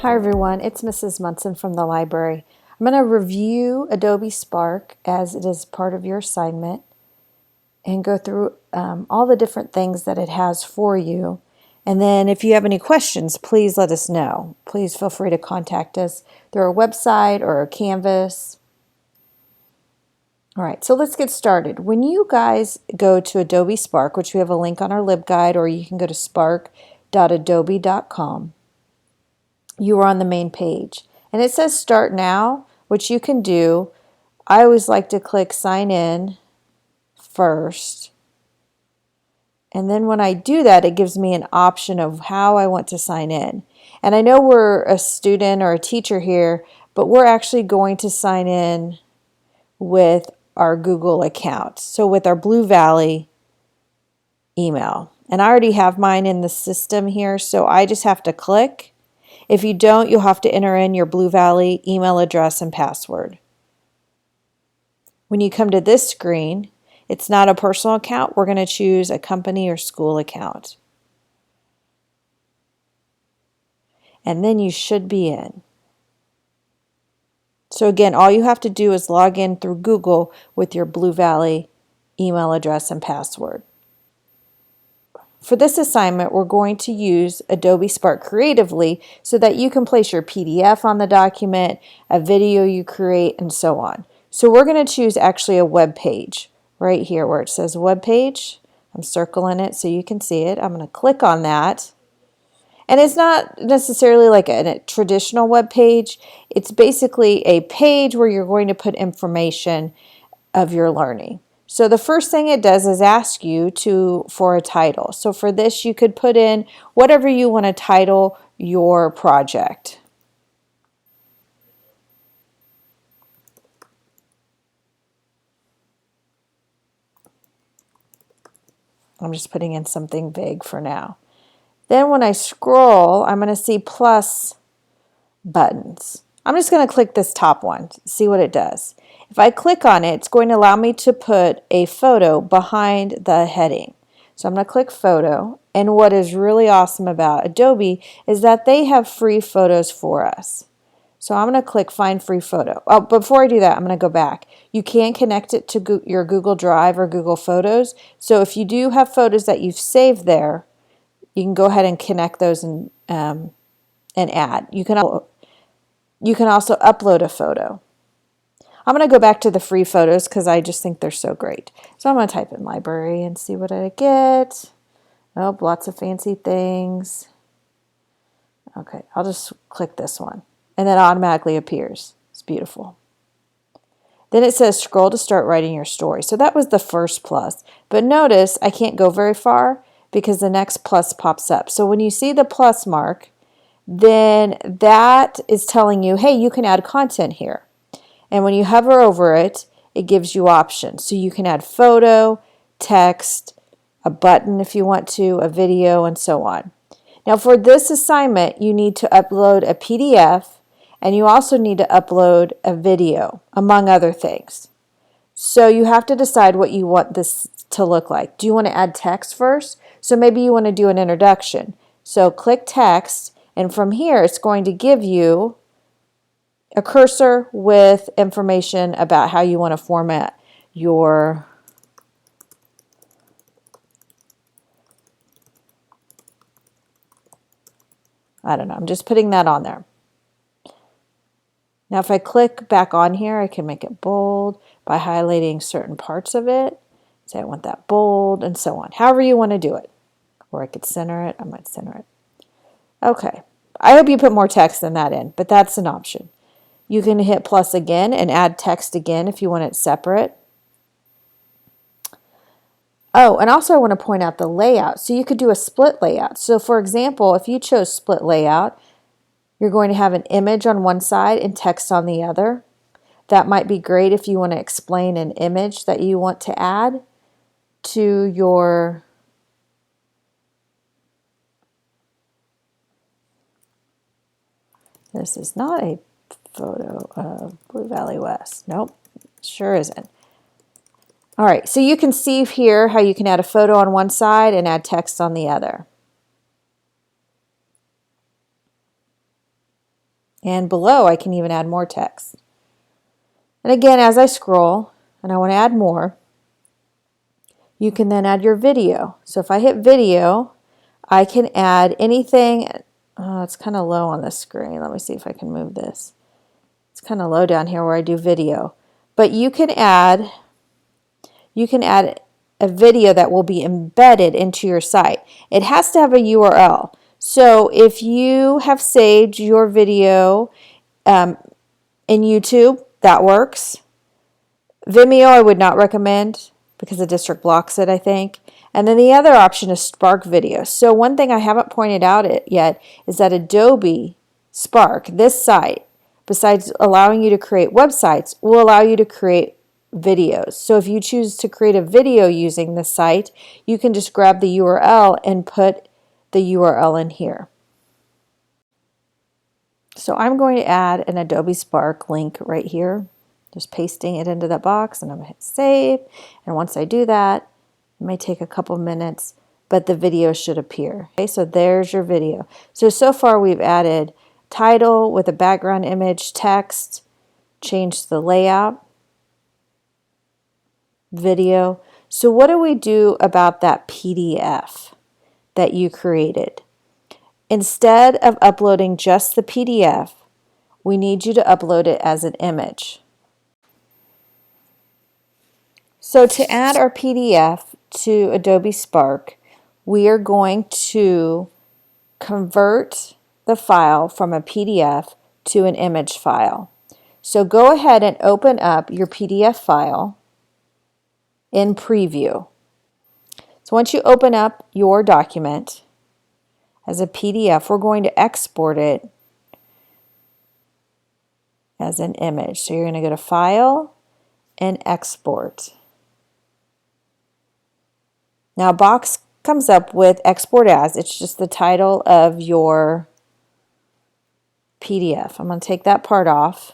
Hi everyone, it's Mrs. Munson from the library. I'm going to review Adobe Spark as it is part of your assignment and go through all the different things that it has for you. And then if you have any questions, please let us know. Please feel free to contact us through our website or Canvas. All right, so let's get started. When you guys go to Adobe Spark, which we have a link on our LibGuide, or you can go to spark.adobe.com, you are on the main page. And it says Start Now, which you can do. I always like to click Sign In first. And then when I do that, it gives me an option of how I want to sign in. And I know we're a student or a teacher here, but we're actually going to sign in with our Google account. So with our Blue Valley email. And I already have mine in the system here, so I just have to click. If you don't, you'll have to enter in your Blue Valley email address and password. When you come to this screen, it's not a personal account. We're going to choose a company or school account. And then you should be in. So again, all you have to do is log in through Google with your Blue Valley email address and password. For this assignment, we're going to use Adobe Spark creatively so that you can place your PDF on the document, a video you create, and so on. So we're going to choose actually a web page right here where it says web page. I'm circling it so you can see it. I'm going to click on that. And it's not necessarily like a traditional web page. It's basically a page where you're going to put information of your learning. So the first thing it does is ask you for a title. So for this, you could put in whatever you want to title your project. I'm just putting in something vague for now. Then when I scroll, I'm going to see plus buttons. I'm just going to click this top one, see what it does. If I click on it, it's going to allow me to put a photo behind the heading. So I'm going to click photo, and what is really awesome about Adobe is that they have free photos for us. So I'm going to click find free photo. Oh, before I do that, I'm going to go back. You can connect it to your Google Drive or Google Photos. So if you do have photos that you've saved there, you can go ahead and connect those and add. You can also upload a photo. I'm going to go back to the free photos because I just think they're so great. So I'm going to type in library and see what I get. Oh, lots of fancy things. Okay, I'll just click this one. And then it automatically appears. It's beautiful. Then it says scroll to start writing your story. So that was the first plus. But notice I can't go very far because the next plus pops up. So when you see the plus mark, then that is telling you, hey, you can add content here. And when you hover over it, it gives you options. So you can add photo, text, a button if you want to, a video, and so on. Now for this assignment, you need to upload a PDF, and you also need to upload a video, among other things. So you have to decide what you want this to look like. Do you want to add text first? So maybe you want to do an introduction. So click text, and from here it's going to give you a cursor with information about how you want to format your I don't know, I'm just putting that on there. Now if I click back on here, I can make it bold by highlighting certain parts of it. Say I want that bold and so on. However you want to do it. Or I could center it. I might center it. Okay. I hope you put more text than that in, but that's an option. You can hit plus again and add text again if you want it separate. Oh, and also I want to point out the layout. So you could do a split layout. So for example, if you chose split layout, you're going to have an image on one side and text on the other. That might be great if you want to explain an image that you want to add to your This is not a photo of Blue Valley West. Nope, sure isn't. All right, so you can see here how you can add a photo on one side and add text on the other. And below, I can even add more text. And again, as I scroll and I want to add more, you can then add your video. So if I hit video, I can add anything. Oh, it's kind of low on the screen. Let me see if I can move this. It's kind of low down here where I do video. But you can add a video that will be embedded into your site. It has to have a URL. So if you have saved your video in YouTube, that works. Vimeo I would not recommend because the district blocks it, I think. And then the other option is Spark Video. So one thing I haven't pointed out yet is that Adobe Spark, this site, besides allowing you to create websites, will allow you to create videos. So if you choose to create a video using this site, you can just grab the URL and put the URL in here. So I'm going to add an Adobe Spark link right here. Just pasting it into that box, and I'm going to hit save. And once I do that, it may take a couple minutes, but the video should appear. Okay, so there's your video. So far we've added title with a background image, text, changed the layout, video. So what do we do about that PDF that you created? Instead of uploading just the PDF, we need you to upload it as an image. So to add our PDF to Adobe Spark, we are going to convert the file from a PDF to an image file. So go ahead and open up your PDF file in Preview. So once you open up your document as a PDF, we're going to export it as an image. So you're going to go to File and Export. Now a box comes up with Export As. It's just the title of your PDF. I'm going to take that part off.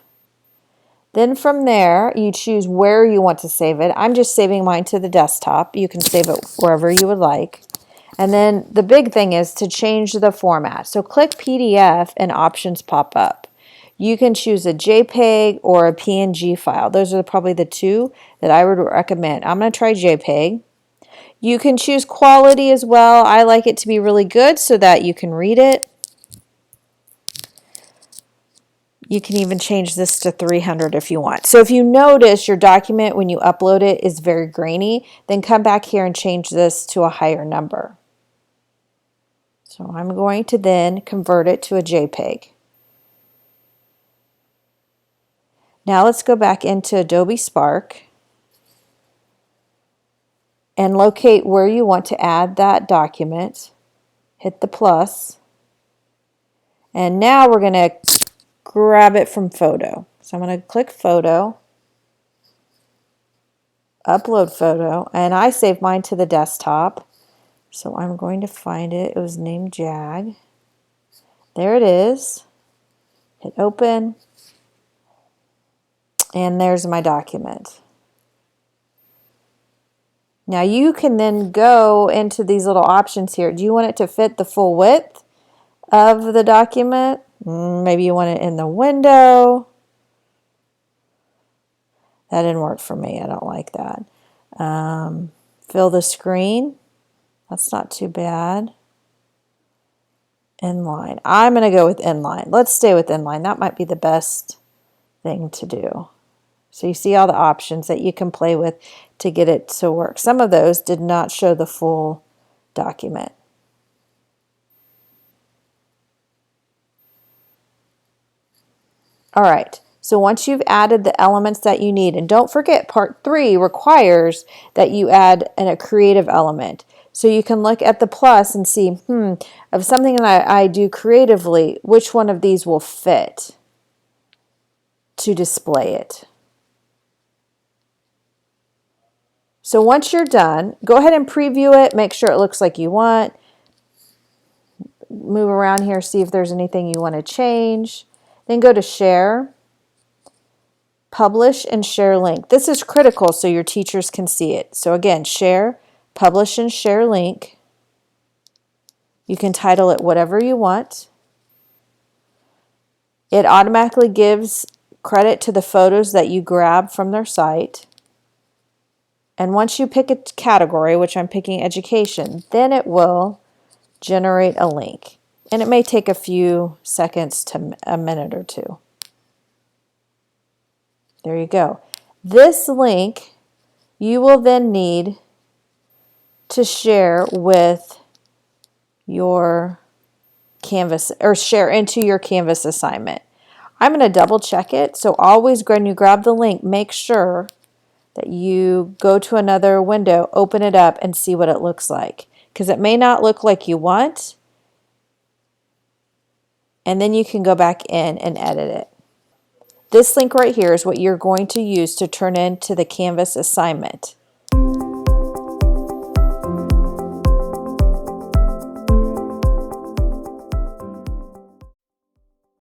Then from there, you choose where you want to save it. I'm just saving mine to the desktop. You can save it wherever you would like. And then the big thing is to change the format. So click PDF and options pop up. You can choose a JPEG or a PNG file. Those are probably the two that I would recommend. I'm going to try JPEG. You can choose quality as well. I like it to be really good so that you can read it. You can even change this to 300 if you want. So if you notice your document when you upload it is very grainy, then come back here and change this to a higher number. So I'm going to then convert it to a JPEG. Now let's go back into Adobe Spark and locate where you want to add that document. Hit the plus. And now we're going to grab it from photo. So I'm going to click photo, upload photo, and I saved mine to the desktop. So I'm going to find it. It was named Jag. There it is. Hit open. And there's my document. Now you can then go into these little options here. Do you want it to fit the full width of the document? Maybe you want it in the window. That didn't work for me. I don't like that. Fill the screen. That's not too bad. Inline. I'm going to go with inline. Let's stay with inline. That might be the best thing to do. So you see all the options that you can play with to get it to work. Some of those did not show the full document. All right, so once you've added the elements that you need, and don't forget part 3 requires that you add a creative element. So you can look at the plus and see, of something that I do creatively, which one of these will fit to display it. So once you're done, go ahead and preview it, make sure it looks like you want. Move around here, see if there's anything you want to change. Then go to Share, Publish, and Share Link. This is critical so your teachers can see it. So again, Share, Publish, and Share Link. You can title it whatever you want. It automatically gives credit to the photos that you grab from their site. And once you pick a category, which I'm picking education, then it will generate a link. And it may take a few seconds to a minute or two. There you go. This link you will then need to share with your Canvas, or share into your Canvas assignment. I'm going to double check it. So always when you grab the link, make sure that you go to another window, open it up, and see what it looks like. Because it may not look like you want, and then you can go back in and edit it. This link right here is what you're going to use to turn into the Canvas assignment.